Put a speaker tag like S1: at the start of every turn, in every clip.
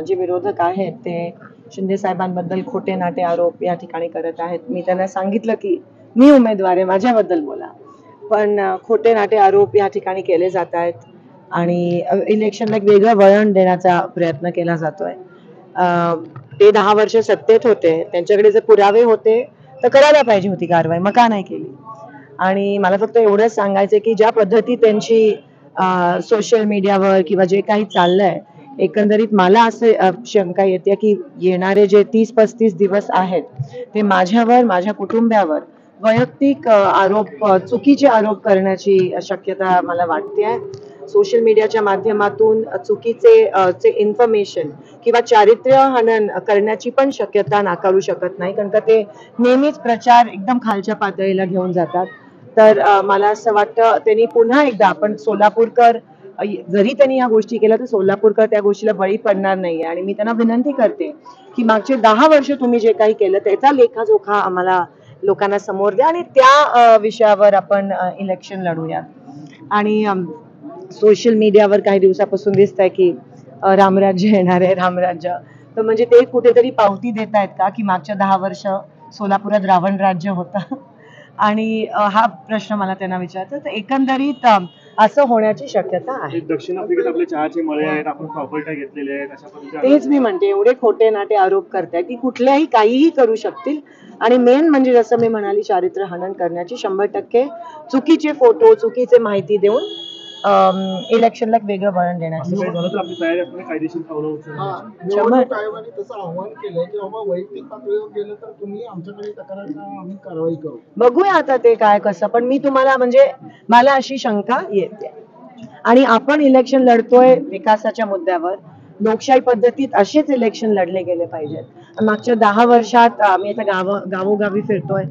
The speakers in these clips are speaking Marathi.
S1: जे विरोधक आहेत ते शिंदे साहेबांबद्दल खोटे नाटे आरोप या ठिकाणी करत आहेत. मी त्यांना सांगितलं की मी उमेदवार आहे, माझ्याबद्दल बोला, पण खोटे नाटे आरोप या ठिकाणी केले जात आहेत आणि इलेक्शनला एक वेगळं वळण देण्याचा प्रयत्न केला जातोय. ते 10 वर्ष सत्तेत होते, त्यांच्याकडे जर पुरावे होते तर करायला पाहिजे होती कारवाई, मग का नाही केली? आणि मला फक्त एवढंच सांगायचं की ज्या पद्धती त्यांची सोशल मीडियावर किंवा जे काही चाललंय, एकंदरीत मला असं शंका येते की येणारे जे 30-35 दिवस आहेत ते माझ्यावर, माझ्या कुटुंबावर वैयक्तिक आरोप, चुकीचे आरोप करण्याची शक्यता मला वाटते. सोशल मीडियाच्या माध्यमातून चुकीचे इन्फॉर्मेशन किंवा चारित्र्य हनन करण्याची पण शक्यता नाकारू शकत नाही, कारण का ते नेहमीच प्रचार एकदम खालच्या पातळीला घेऊन जातात. तर मला असं वाटतं त्यांनी पुन्हा एकदा, आपण सोलापूरकर जरी त्यांनी या गोष्टी केल्या तर सोलापूरकर त्या गोष्टीला बळी पडणार नाहीये. आणि मी त्यांना विनंती करते की मागचे 10 वर्ष तुम्ही जे काही केलं त्याचा लेखाजोखा आम्हाला लोकांना समोर द्या आणि त्या विषयावर आपण इलेक्शन लढूया. आणि सोशल मीडियावर काही दिवसापासून दिसतंय की रामराज्य येणार आहे, रामराज्य, तर म्हणजे ते कुठेतरी पावती देत आहेत का की मागच्या 10 वर्ष सोलापुरात रावण राज्य होतं? आणि हा प्रश्न मला त्यांना विचारायचा. तर एकंदरीत असं होण्याची शक्यता आहे.
S2: दक्षिण आफ्रिकेत आपले चहाचे मळे आहेत, आपण प्रॉपर्टी घेतलेले आहेत, अशा पद्धतीने
S1: तेच मी म्हणते, एवढे खोटे नाटे आरोप करताय की कुठल्याही काहीही करू शकतील. आणि मेन म्हणजे जसं मी म्हणाली, चारित्र्य हनन करण्याची 100% चुकीचे फोटो, चुकीचे माहिती देऊन इलेक्शनला एक वेगळं वळण देण्याची
S2: आपली तयारी असते कायदेशीर पावलं उचलण्याची.
S3: निवडणूक आयोगाने तसं आव्हान केलंय की बाबा वैयक्तिक पातळीवर गेलं तर तुम्ही आमच्याकडे तक्रार करा, आम्ही कारवाई करू.
S1: बघूया आता ते काय कसं, पण मी तुम्हाला म्हणजे मला अशी शंका येते. आणि आपण इलेक्शन लढतोय विकासाच्या मुद्द्यावर, लोकशाही पद्धतीत असेच इलेक्शन लढले गेले पाहिजेत. मागच्या 10 वर्षात आम्ही आता गावोगावी फिरतोय,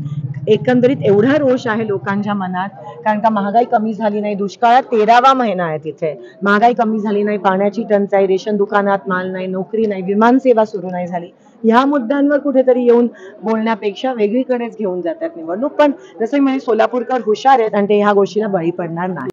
S1: एकंदरीत एवढा रोष आहे लोकांच्या मनात, कारण का महागाई कमी झाली नाही, दुष्काळात 13वा महिना आहे तिथे, महागाई कमी झाली नाही, पाण्याची टंचाई, रेशन दुकानात माल नाही, नोकरी नाही, विमानसेवा सुरू नाही झाली. ह्या मुद्द्यांवर कुठेतरी येऊन बोलण्यापेक्षा वेगळीकडेच घेऊन जातात निवडणूक. पण जसं मी सोलापूरकर हुशार आहेत आणि ते ह्या गोष्टीला बळी पडणार नाही.